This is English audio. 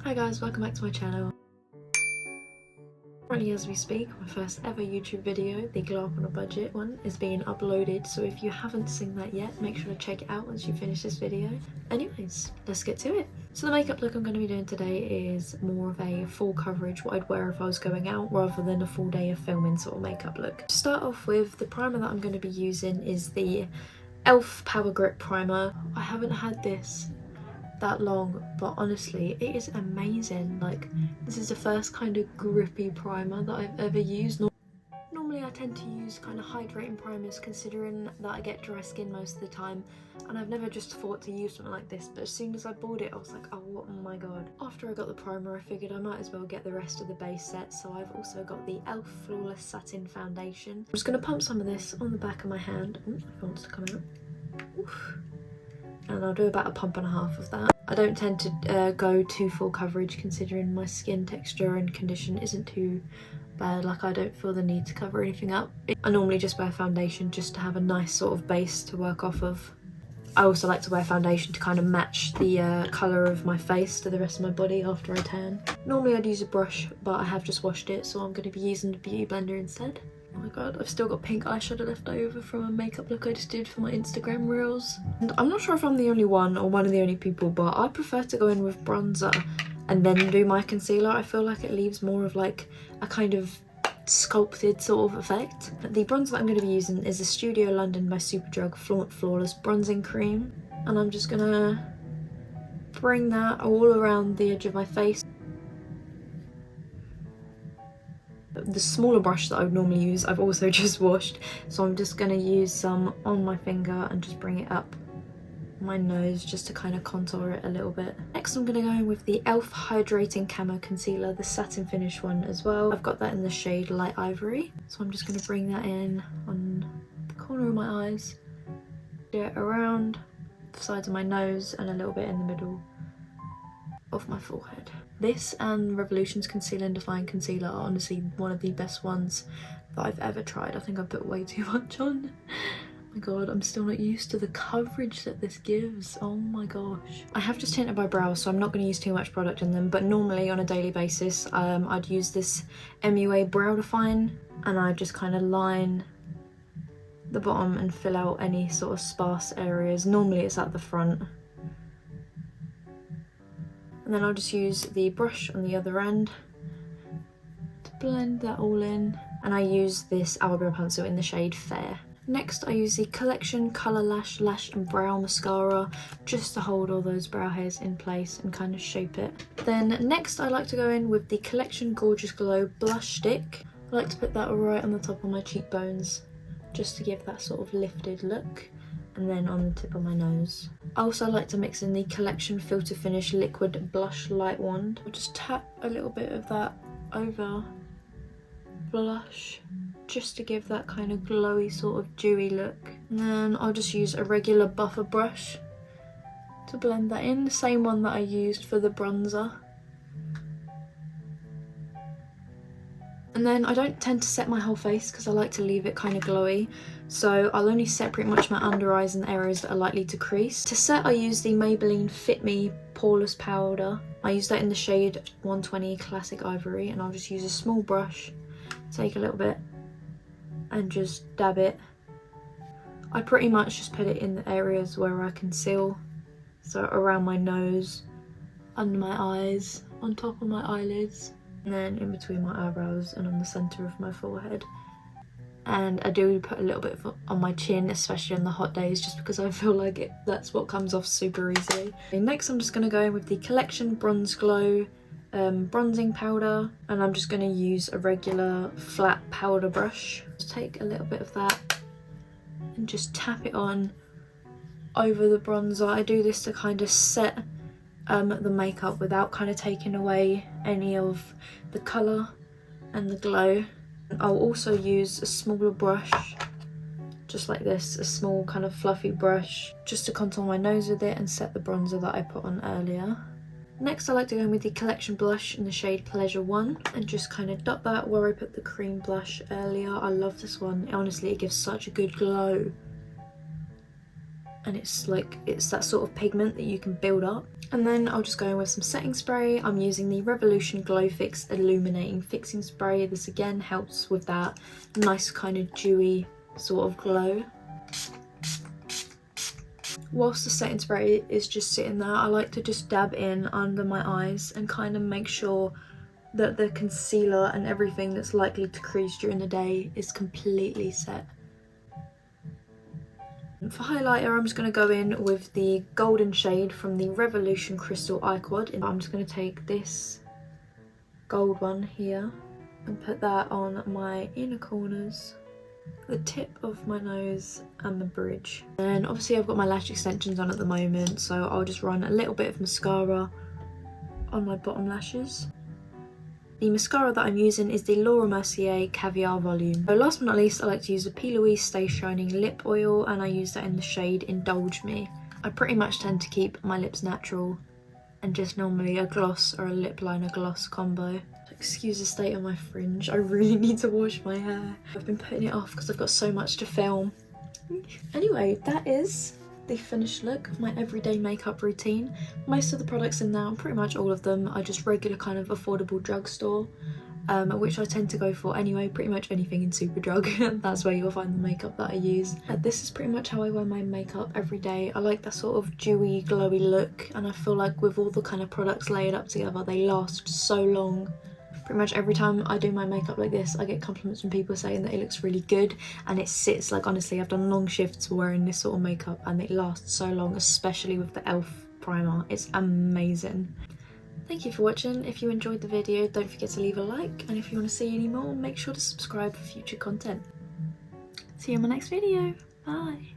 Hi guys, welcome back to my channel. Currently as we speak, my first ever YouTube video, the Glow Up on a Budget one, is being uploaded, so if you haven't seen that yet, make sure to check it out once you finish this video. Anyways, let's get to it. So the makeup look I'm going to be doing today is more of a full coverage, what I'd wear if I was going out, rather than a full day of filming sort of makeup look. To start off with, the primer that I'm going to be using is the e.l.f. Power Grip Primer. I haven't had this that long, but honestly it is amazing. Like, this is the first kind of grippy primer that I've ever used. Normally I tend to use kind of hydrating primers, considering that I get dry skin most of the time, and I've never just thought to use something like this, but as soon as I bought it I was like, oh my god. After I got the primer I figured I might as well get the rest of the base set, so I've also got the e.l.f. Flawless Satin Foundation. I'm just going to pump some of this on the back of my hand. Ooh, if it wants to come out. Oof. And I'll do about a pump and a half of that. I don't tend to go too full coverage, considering my skin texture and condition isn't too bad. Like, I don't feel the need to cover anything up. I normally just wear foundation just to have a nice sort of base to work off of. I also like to wear foundation to kind of match the colour of my face to the rest of my body after I tan. Normally I'd use a brush, but I have just washed it, so I'm going to be using the beauty blender instead. Oh my god, I've still got pink eyeshadow left over from a makeup look I just did for my Instagram reels. And I'm not sure if I'm the only one or one of the only people, but I prefer to go in with bronzer and then do my concealer. I feel like it leaves more of like a kind of sculpted sort of effect. The bronzer that I'm going to be using is the Studio London by Superdrug Flaunt Flawless Bronzing Cream. And I'm just going to bring that all around the edge of my face. The smaller brush that I would normally use I've also just washed, so I'm just going to use some on my finger and just bring it up my nose just to kind of contour it a little bit. Next I'm going to go in with the e.l.f. Hydrating Camo Concealer, the satin finish one as well. I've got that in the shade Light Ivory, so I'm just going to bring that in on the corner of my eyes, do it around the sides of my nose and a little bit in the middle of my forehead. This and Revolution's Concealer and Define Concealer are honestly one of the best ones that I've ever tried. I think I put way too much on. Oh my god, I'm still not used to the coverage that this gives. Oh my gosh. I have just tinted my brows, so I'm not going to use too much product in them, but normally on a daily basis I'd use this MUA Brow Define, and I just kind of line the bottom and fill out any sort of sparse areas. Normally it's at the front. And then I'll just use the brush on the other end to blend that all in. And I use this Eyebrow pencil in the shade Fair. Next I use the Collection Colour Lash and Brow Mascara just to hold all those brow hairs in place and kind of shape it. Then next I like to go in with the Collection Gorgeous Glow Blush Stick. I like to put that right on the top of my cheekbones just to give that sort of lifted look. And then on the tip of my nose. I also like to mix in the Collection Filter Finish Liquid Blush Light Wand. I'll just tap a little bit of that over blush just to give that kind of glowy sort of dewy look. And then I'll just use a regular buffer brush to blend that in, the same one that I used for the bronzer. And then I don't tend to set my whole face because I like to leave it kind of glowy, so I'll only set pretty much my under eyes and areas that are likely to crease. To set I use the Maybelline Fit Me Poreless Powder. I use that in the shade 120 Classic Ivory, and I'll just use a small brush, take a little bit and just dab it. I pretty much just put it in the areas where I conceal, so around my nose, under my eyes, on top of my eyelids, and then in between my eyebrows and on the centre of my forehead. And I do put a little bit on my chin, especially on the hot days, just because I feel like that's what comes off super easily. Okay, next I'm just going to go in with the Collection Bronze Glow bronzing powder, and I'm just going to use a regular flat powder brush. Just take a little bit of that and just tap it on over the bronzer. I do this to kind of set the makeup without kind of taking away any of the colour and the glow. I'll also use a smaller brush, just like this, a small kind of fluffy brush, just to contour my nose with it and set the bronzer that I put on earlier. Next I like to go in with the Collection blush in the shade Pleasure 1 and just kind of dot that where I put the cream blush earlier. I love this one, honestly it gives such a good glow. and it's that sort of pigment that you can build up. And then I'll just go in with some setting spray. I'm using the Revolution Glow Fix Illuminating Fixing Spray. This again helps with that nice kind of dewy sort of glow. Whilst the setting spray is just sitting there, I like to just dab in under my eyes and kind of make sure that the concealer and everything that's likely to crease during the day is completely set. For highlighter, I'm just going to go in with the golden shade from the Revolution Crystal Eye Quad. And I'm just going to take this gold one here and put that on my inner corners, the tip of my nose and the bridge. And obviously I've got my lash extensions on at the moment, so I'll just run a little bit of mascara on my bottom lashes. The mascara that I'm using is the Laura Mercier Caviar Volume. So last but not least, I like to use the P. Louise Stay Shining Lip Oil, and I use that in the shade Indulge Me. I pretty much tend to keep my lips natural and just normally a gloss or a lip liner gloss combo. Excuse the state of my fringe, I really need to wash my hair. I've been putting it off because I've got so much to film. Anyway, that is the finished look of my everyday makeup routine. Most of the products in there, pretty much all of them, are just regular kind of affordable drugstore, which I tend to go for anyway. Pretty much anything in Superdrug. That's where you'll find the makeup that I use. This is pretty much how I wear my makeup every day. I like that sort of dewy, glowy look, and I feel like with all the kind of products layered up together, they last so long. Pretty much every time I do my makeup like this, I get compliments from people saying that it looks really good and it sits. Like, honestly, I've done long shifts wearing this sort of makeup and it lasts so long, especially with the e.l.f. primer. It's amazing. Thank you for watching. If you enjoyed the video, don't forget to leave a like, and if you want to see any more, make sure to subscribe for future content. See you in my next video. Bye.